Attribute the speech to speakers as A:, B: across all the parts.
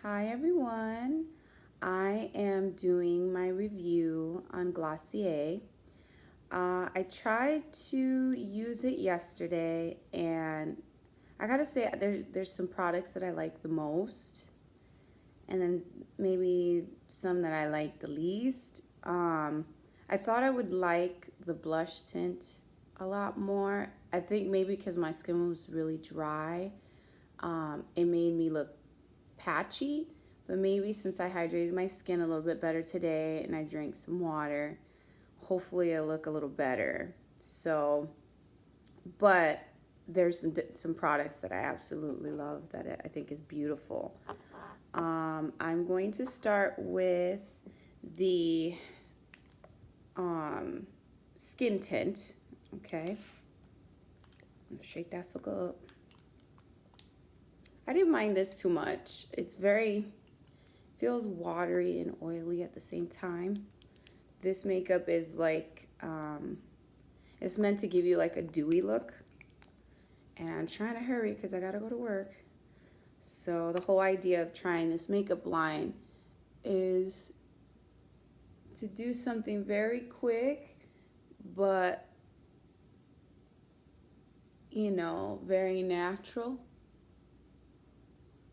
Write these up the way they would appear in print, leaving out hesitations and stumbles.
A: Hi everyone, I am doing my review on Glossier. I tried to use it yesterday and I gotta say there's some products that I like the most and then maybe some that I like the least. I thought I would like the blush tint a lot more. I think maybe because my skin was really dry, it made me look patchy, but maybe since I hydrated my skin a little bit better today and I drank some water, hopefully I look a little better. So, but there's some products that I absolutely love that I think is beautiful. I'm going to start with the skin tint. Okay, shake that sucker up. I didn't mind this too much. It's feels watery and oily at the same time. This makeup is like, it's meant to give you like a dewy look. And I'm trying to hurry because I gotta go to work. So the whole idea of trying this makeup line is to do something very quick, but very natural.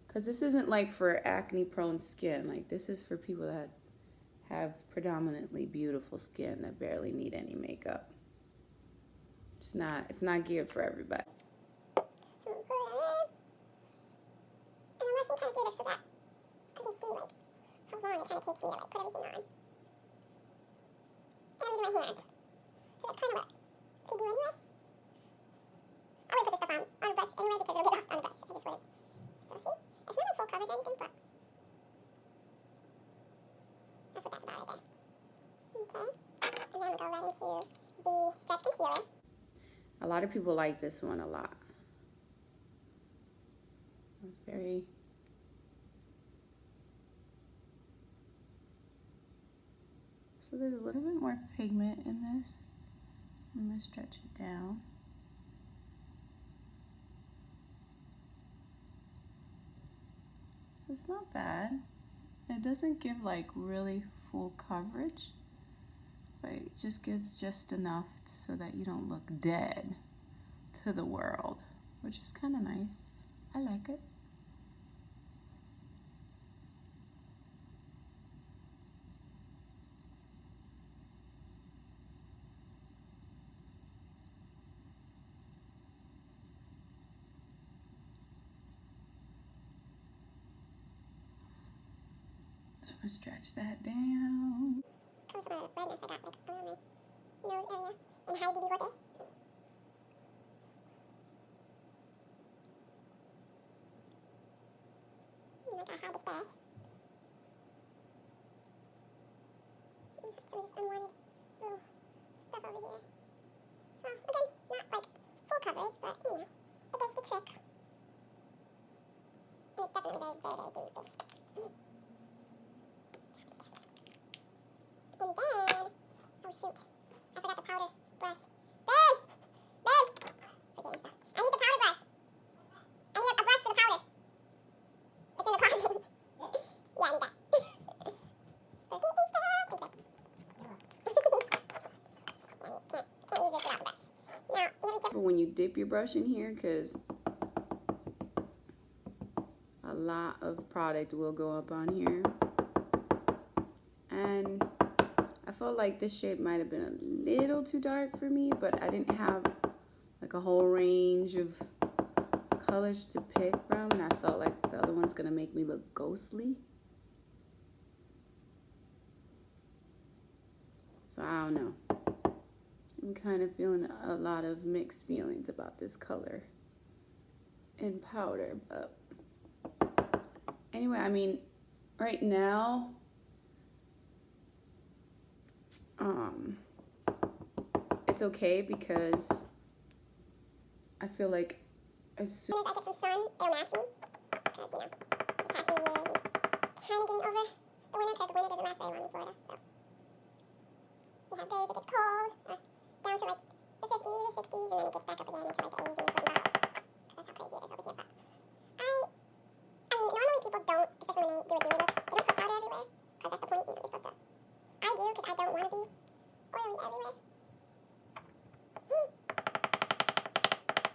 A: Because this isn't like for acne prone skin. Like this is for people that have predominantly beautiful skin that barely need any makeup. It's not geared for everybody.
B: So put it in. And I'm rushing kind of do this so that I can see like how long it kind of takes me to like put everything on. And I'm using my hands. So that's kind of what they do anyway. I wouldn't put this stuff on a brush anyway because it'll get lost on a brush. I just wouldn't. So see? It's not like full coverage or anything, but that's what that's about right there. Okay. And then we go right into the stretch concealer.
A: A lot of people like this one a lot. It's very so there's a little bit more pigment in this. I'm gonna stretch it down. It's not bad. It doesn't give like really full coverage, but it just gives just enough so that you don't look dead to the world, which is kind of nice. I like it. So I'm gonna stretch that down.
B: Comes from a redness I got like around my nose area and hide the bigote. And I gotta hide the stash. Some of this unwanted little stuff over here. So again, not like full coverage, but it does the trick. And it's definitely very, very, very dewy-ish. And then, oh shoot, I forgot the powder brush. Babe! Babe! Forgetting stuff. I need the powder brush. I need a brush for the powder. It's in the closet. Yeah, I need that. Forgetting stuff. Thank you. Yeah, can't use this without the brush. Now, you gotta be careful
A: When you dip your brush in here, because a lot of product will go up on here. And I felt like this shade might have been a little too dark for me, but I didn't have like a whole range of colors to pick from, and I felt like the other one's gonna make me look ghostly. So I don't know. I'm kind of feeling a lot of mixed feelings about this color in powder, but anyway, I mean, right now, it's okay because I feel like as soon
B: as I get some sun, it'll match me. Because, just passing the years and kind of getting over the winter, because the winter doesn't last very long in Florida. So, we have days it gets cold, down to like the 50s or 60s, and then it gets back up again into like the 80s and you're sweating about. Because that's how crazy it is over here. But I mean, normally people don't, especially when do a dewy look. They don't put powder everywhere, because that's the point. You're supposed to. I do, because I don't want to be oily everywhere.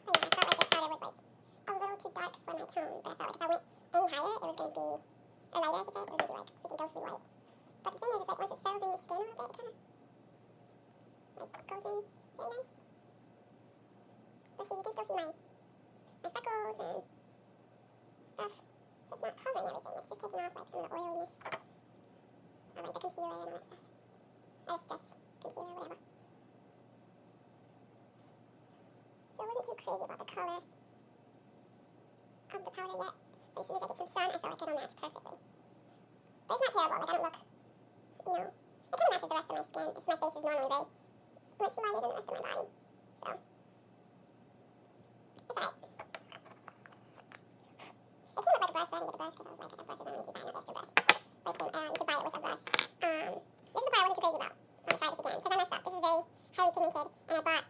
B: But yeah, I felt like this powder was like a little too dark for my tone, but I felt like if I went any higher, it was going to be, or lighter I should say, it was going to be like freaking ghostly white. But the thing is, like once it settles in your skin a little bit, it kind of like goes in very nice. Let's see, you can still see my freckles and stuff. So it's not covering everything, it's just taking off like some of the oiliness of like the concealer and all that stuff. Or stretch concealer, whatever. So I wasn't too crazy about the color of the powder yet. But as soon as I get some sun, I felt like it'll match perfectly. But it's not terrible, like I don't look, you know, it kind of matches the rest of my skin. My face is normally very much lighter than the rest of my body. So, it's alright. It came with like a brush, but I didn't get the brush because I was like, that brush is only to buy another extra brush. But it came, you could buy it with a brush. This is the part I wasn't too crazy about. I'm gonna try this again, because I messed up. This is very highly pigmented, and I bought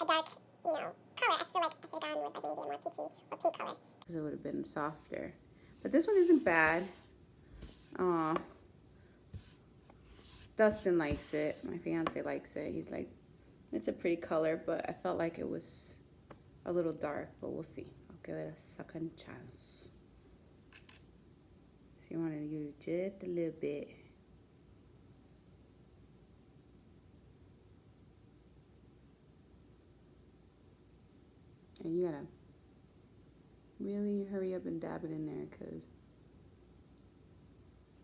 B: a dark, you know, color. I feel like I should have gone with like maybe a more peachy or pink color.
A: Because it would have been softer. But this one isn't bad. Dustin likes it. My fiance likes it. He's like, it's a pretty color, but I felt like it was a little dark, but we'll see. I'll give it a second chance. So you want to use just a little bit. And you gotta really hurry up and dab it in there, because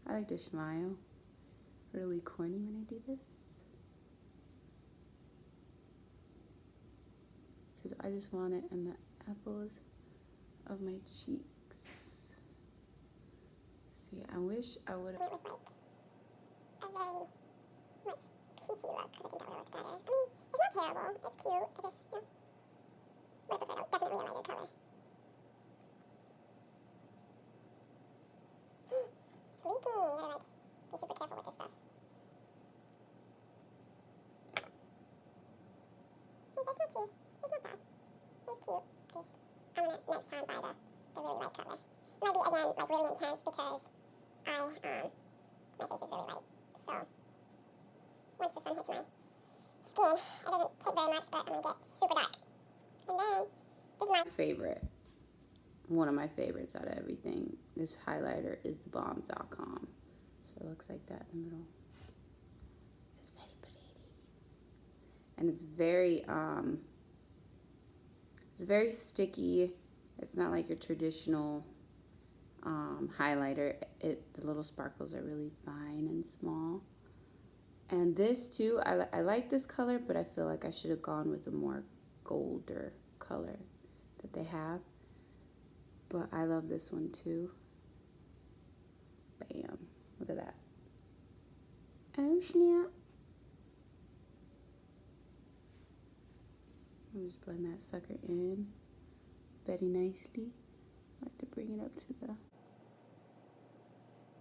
A: I like to smile really corny when I do this. Because I just want it in the apples of my cheeks. See, I wish I would have.
B: Went with like a very much peachy look, because I think that would have looked better. I mean, it's not terrible. It's cute. I just, you know, would have preferred definitely a lighter color. It's leaking. You gotta like be super careful with this stuff. See, that's not too. That's not bad. It's cute. Just, I'm gonna next time buy the really light color. It might be again like really intense because my face is really light. So once the sun hits my skin, it doesn't take very much, but I'm gonna get super dark. And then this is my
A: favorite. One of my favorites out of everything. This highlighter is the bomb.com. So it looks like that in the middle. It's very pretty. And it's very sticky. It's not like your traditional highlighter. The little sparkles are really fine and small. And this too, I like this color, but I feel like I should have gone with a more golder color that they have. But I love this one too. Bam. Look at that. Oh, snap. I'll just blend that sucker in very nicely. I like to bring it up to the...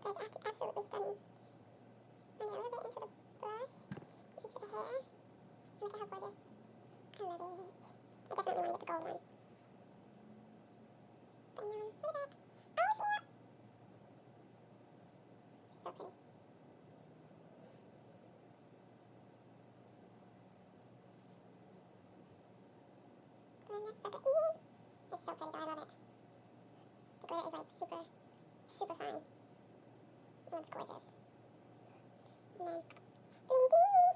B: That's absolutely stunning. And a little bit into the blush, into the hair. Look at how gorgeous. I love it. I definitely want to get the gold one. Bam. Look at that. Oh, snap. So pretty. And that's so good. It's so pretty though, I love it. The glitter is like super, super fine. Oh, it's gorgeous. And then, bling bling!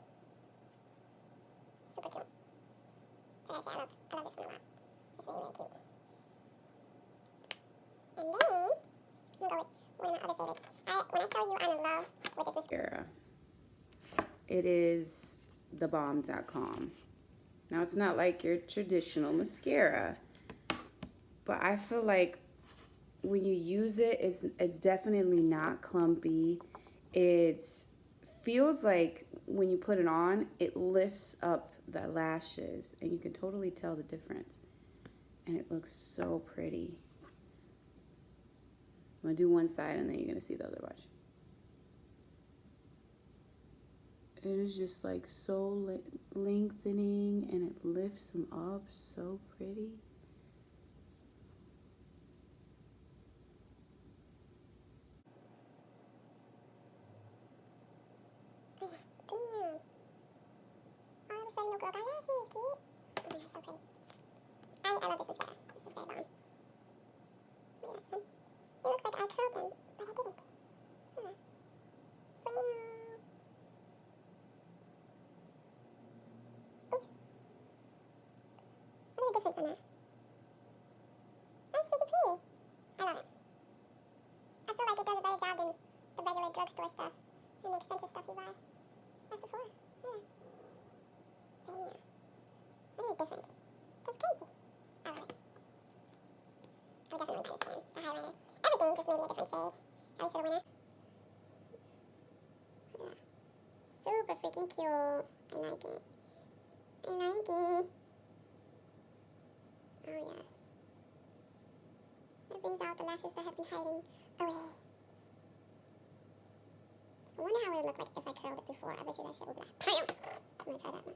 B: Super cute. So I gotta say, I love this one a lot. It's really, really cute. And then, I'm gonna go with one of my other favorites. When I tell you I'm in love with this
A: mascara. It is the bomb.com. Now, it's not like your traditional mascara, but I feel like when you use it, it's definitely not clumpy. It feels like when you put it on, it lifts up the lashes, and you can totally tell the difference. And it looks so pretty. I'm gonna do one side, and then you're gonna see the other. Watch. It is just like so lengthening, and it lifts them up so pretty.
B: so pretty. I love this mascara. This is very bomb. Look at this one. It looks like I curled them, but I didn't. Hold on. Wow. Oops. What is the difference on that? That's pretty pretty. I love it. I feel like it does a better job than the regular drugstore stuff and the expensive stuff you buy at Sephora. Yeah. Bam. What is the difference? That's crazy. I love it. I'm definitely buying this again. The highlighter. Everything just maybe a different shade. At least for the winter. Yeah. Super freaking cute. I like it. I like it. Oh yes. It brings out the lashes that have been hiding away. I wonder how it would look like if I curled it before. I bet you that shit would be like, bam! I'm gonna try that one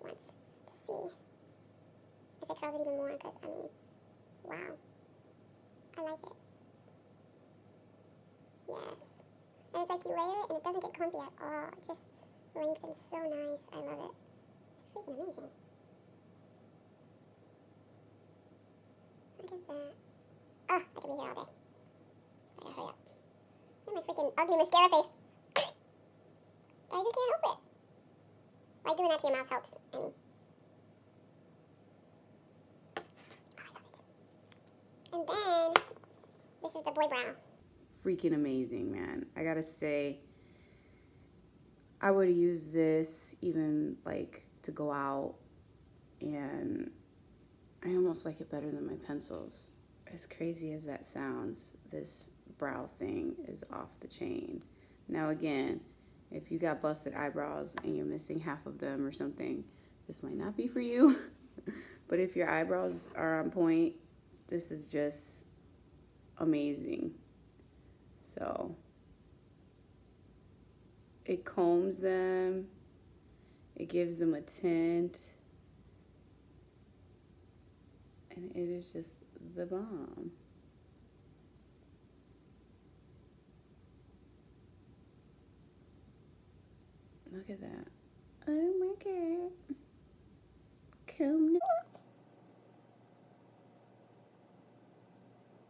B: once to see if it curls it even more, because I mean, wow. I like it. Yes. And it's like you layer it and it doesn't get clumpy at all. It just lengthens so nice. I love it. It's freaking amazing. Look at that. Oh, I could be here all day. I gotta hurry up. Look at my freaking ugly mascara face. But I just can't help it. Like doing that to your mouth helps, I mean. Oh, I love it. And then, this is the boy brow.
A: Freaking amazing, man. I gotta say, I would use this even like to go out, and I almost like it better than my pencils. As crazy as that sounds, this brow thing is off the chain. Now again, if you got busted eyebrows and you're missing half of them or something, this might not be for you. But if your eyebrows are on point, this is just amazing. So it combs them, it gives them a tint, and it is just the bomb. Look at that. Oh my god. Comb.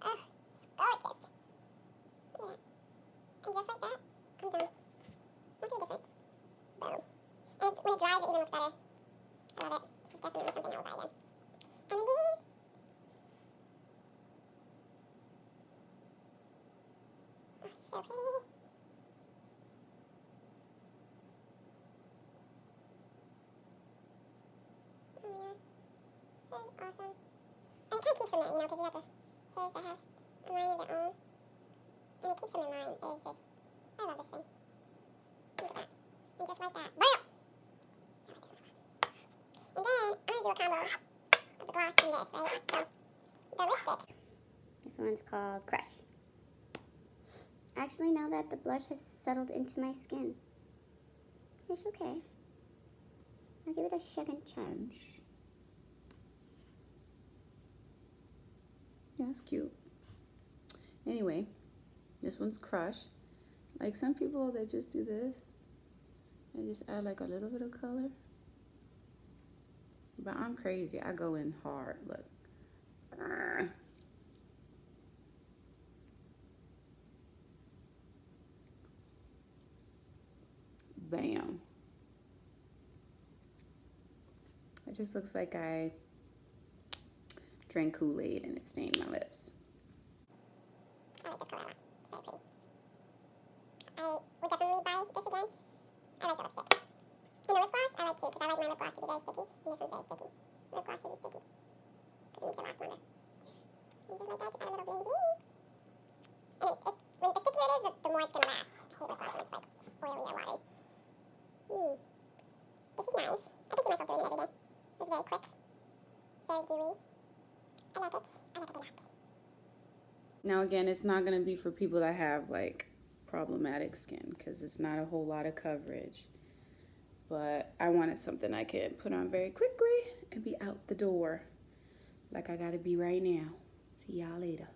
B: Oh, gorgeous. Look at that. And just like that, I'm done. Look at the difference. Boom. And when it dries, it even looks better. I love it. This is definitely something I will buy again. And then, oh, so pretty. Oh yeah, that is awesome. And it kind of keeps them there, you know, because you have the hairs that have a line of their own. And it keeps them in line. It is just, I love this thing. Look at that. And just like that. Bam! I like this one a lot. And then, I'm going to do a combo of the gloss and this, right? So, the lipstick. This one's called Crush. Actually, now that the blush has settled into my skin, it's okay. I'll give it a second chance.
A: Yeah, it's cute. Anyway, this one's Crush. Like some people, they just do this and just add like a little bit of color. But I'm crazy. I go in hard. Look. Bam. It just looks like I drank Kool-Aid and it stained my lips.
B: I like this color a lot. It's very pretty. I would definitely buy this again. I like the lipstick. And the lip gloss, I like too, because I like my lip gloss to be very sticky. And this one's very sticky. Lip gloss should be sticky, because it makes it last longer. And just like that, you add a little bling bling. And when the stickier it is, the more it's going to last. I hate lip gloss when it's like oily or watery. This is nice. I can see myself doing it every day. It's very quick. Very dewy. I like it. I like it a lot.
A: Now again, it's not going to be for people that have like problematic skin, because it's not a whole lot of coverage. But I wanted something I could put on very quickly and be out the door like I gotta be right now. See y'all later.